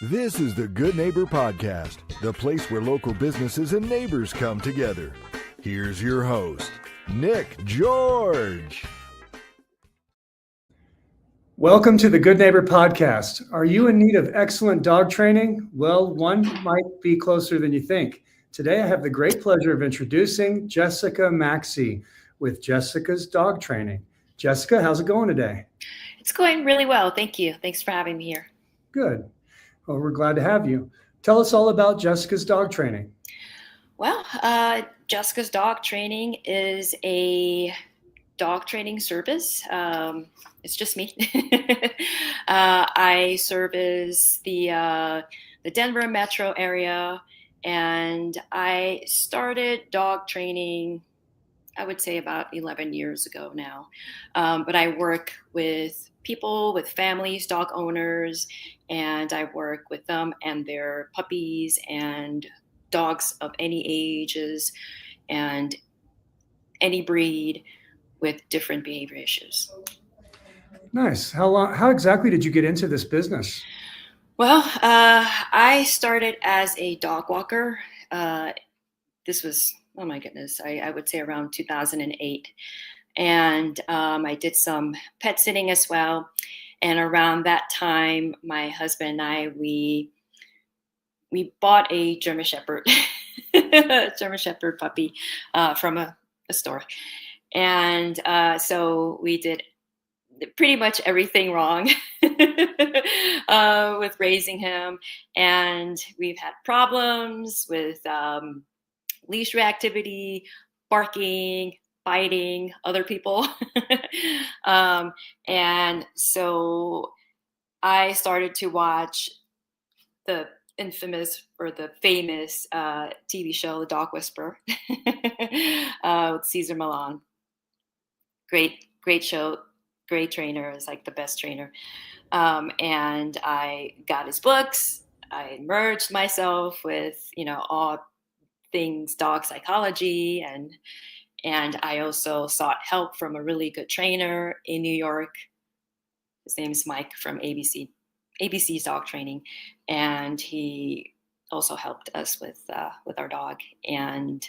This is the Good Neighbor Podcast, the place where local businesses and neighbors come together. Here's your host, Nick George. Welcome to the Good Neighbor Podcast. Are you in need of excellent dog training? Well, one might be closer than you think. Today, I have the great pleasure of introducing Jessica Maxey with Jessica's Dog Training. Jessica, how's it going today? It's going really well. Thank you. Thanks for having me here. Good. Well, we're glad to have you. Tell us all about Jessica's Dog Training. Well, Jessica's Dog Training is a dog training service. It's just me. I service the Denver metro area, and I started dog training, I would say about 11 years ago now. But I work with people, with families, dog owners, and I work with them and their puppies and dogs of any ages and any breed with different behavior issues. Nice. How exactly did you get into this business? Well, I started as a dog walker. This was, oh my goodness, I would say around 2008. And I did some pet sitting as well. And around that time, my husband and I, we bought a German Shepherd, German Shepherd puppy from a store. And so we did pretty much everything wrong with raising him. And we've had problems with leash reactivity, barking, biting other people. And so I started to watch the infamous or the famous TV show, The Dog Whisperer, with Cesar Millan. Great show, great trainer, is like the best trainer. And I got his books. I immersed myself with, all things dog psychology, and I also sought help from a really good trainer in New York. His name is Mike from ABC's dog training, and he also helped us with our dog. And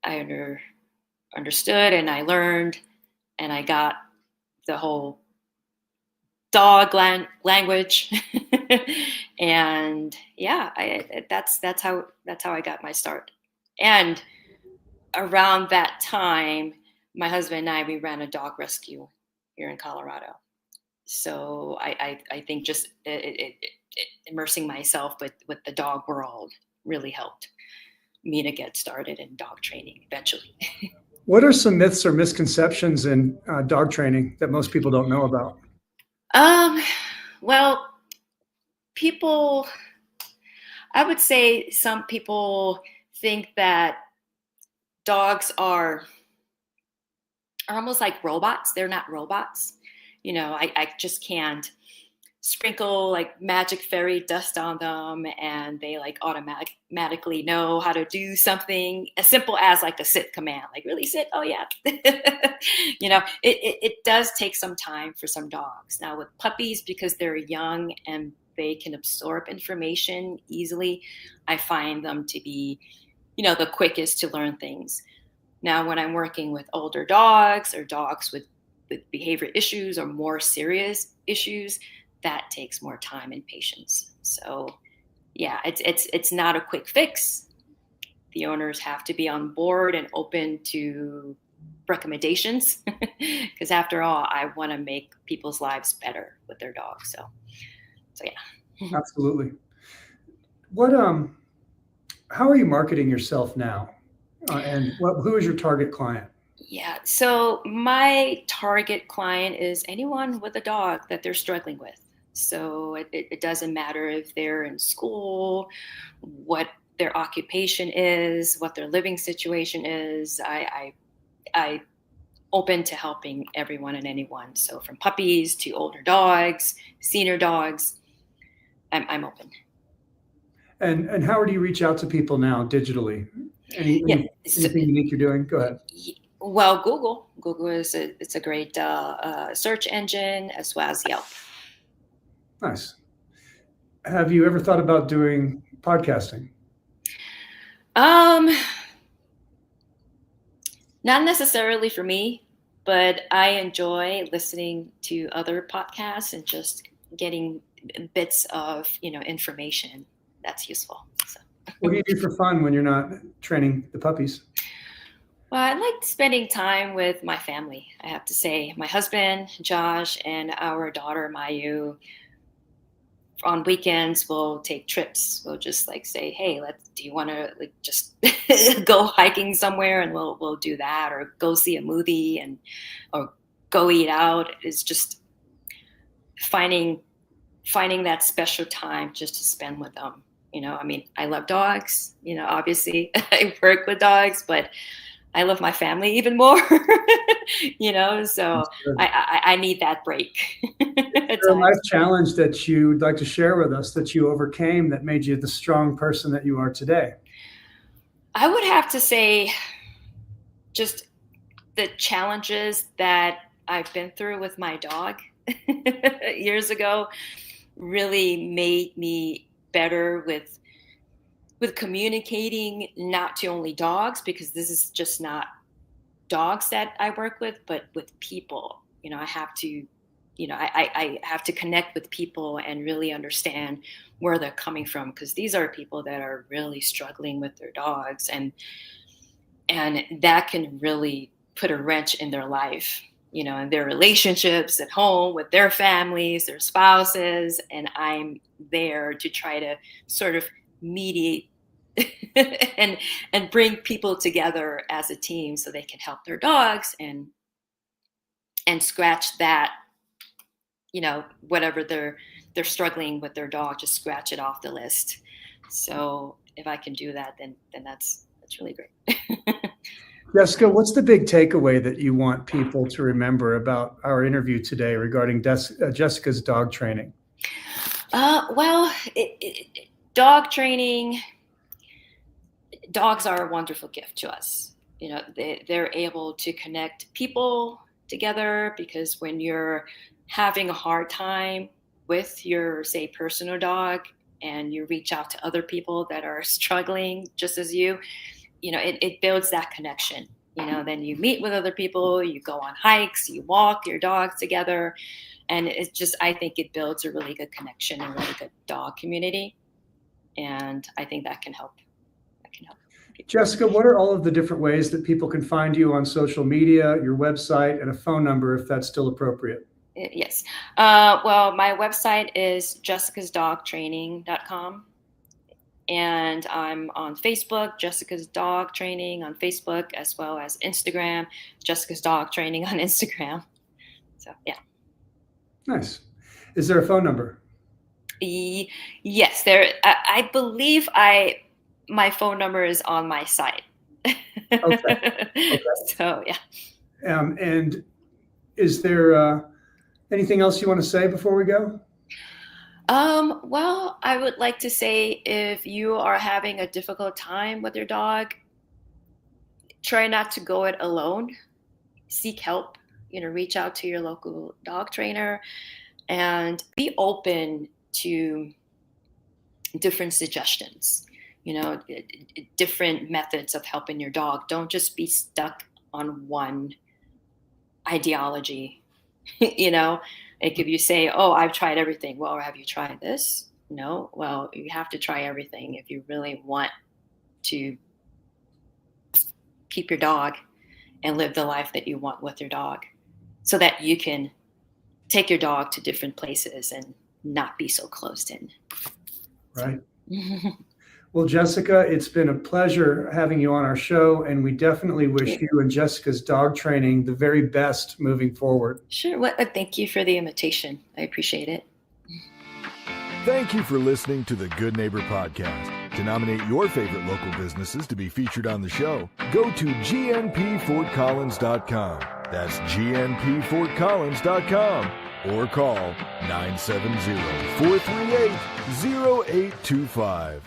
I understood, and I learned, and I got the whole dog language. And yeah, that's how I got my start. And around that time, my husband and I, we ran a dog rescue here in Colorado. So I think just immersing myself with the dog world really helped me to get started in dog training eventually. What are some myths or misconceptions in dog training that most people don't know about? Well, I would say some people think that dogs are almost like robots. They're not robots. I just can't sprinkle like magic fairy dust on them and they like automatically know how to do something as simple as like a sit command, like really sit. Oh yeah. It does take some time for some dogs. Now with puppies, because they're young and they can absorb information easily, I find them to be the quickest to learn things. Now, when I'm working with older dogs or dogs with behavior issues or more serious issues, that takes more time and patience. So yeah, it's not a quick fix. The owners have to be on board and open to recommendations because after all, I want to make people's lives better with their dogs. So yeah. Absolutely. How are you marketing yourself now? And who is your target client? Yeah, so my target client is anyone with a dog that they're struggling with. So it doesn't matter if they're in school, what their occupation is, what their living situation is. I open to helping everyone and anyone. So from puppies to older dogs, senior dogs, I'm open. And how do you reach out to people now digitally? Anything unique you're doing? Go ahead. Well, Google is a great search engine as well as Yelp. Nice. Have you ever thought about doing podcasting? Um, Not necessarily for me, but I enjoy listening to other podcasts and just getting bits of, information that's useful. So. What do you do for fun when you're not training the puppies? Well, I like spending time with my family. I have to say, my husband, Josh, and our daughter, Mayu. On weekends, we'll take trips. We'll just say, hey, do you want to just go hiking somewhere? And we'll do that, or go see a movie or go eat out. It's just finding that special time just to spend with them. I love dogs, obviously I work with dogs, but I love my family even more, so I need that break. Is there a life challenge that you'd like to share with us that you overcame that made you the strong person that you are today? I would have to say just the challenges that I've been through with my dog years ago really made me better with communicating, not to only dogs, because this is just not dogs that I work with, but with people. I have to, I have to connect with people and really understand where they're coming from, because these are people that are really struggling with their dogs, and that can really put a wrench in their life, in their relationships at home with their families, their spouses, and I'm there to try to sort of mediate and bring people together as a team so they can help their dogs and scratch that, whatever they're struggling with their dog, just scratch it off the list. So if I can do that, then that's really great. Jessica, what's the big takeaway that you want people to remember about our interview today regarding Jessica's dog training? Well, dog training, dogs are a wonderful gift to us. They're able to connect people together, because when you're having a hard time with your, say, personal dog, and you reach out to other people that are struggling just as you, it builds that connection. Then you meet with other people, you go on hikes, you walk your dogs together, and it's just, I think it builds a really good connection and really good dog community. And I think that can help. Jessica, what are all of the different ways that people can find you on social media, your website, and a phone number, if that's still appropriate? Yes. Well, my website is jessicasdogtraining.com. And I'm on Facebook, Jessica's Dog Training on Facebook, as well as Instagram, Jessica's Dog Training on Instagram. So, yeah. Nice. Is there a phone number? Yes, there. I believe my phone number is on my site. Okay. So, yeah. And is there anything else you want to say before we go? Well, I would like to say, if you are having a difficult time with your dog, try not to go it alone. Seek help, reach out to your local dog trainer, and be open to different suggestions, different methods of helping your dog. Don't just be stuck on one ideology, Like if you say, oh, I've tried everything. Well, have you tried this? No. Well, you have to try everything if you really want to keep your dog and live the life that you want with your dog, so that you can take your dog to different places and not be so closed in. Right. Well, Jessica, it's been a pleasure having you on our show, and we definitely wish you and Jessica's dog training the very best moving forward. Sure. Well, thank you for the invitation. I appreciate it. Thank you for listening to the Good Neighbor Podcast. To nominate your favorite local businesses to be featured on the show, go to gnpfortcollins.com. That's gnpfortcollins.com. Or call 970-438-0825.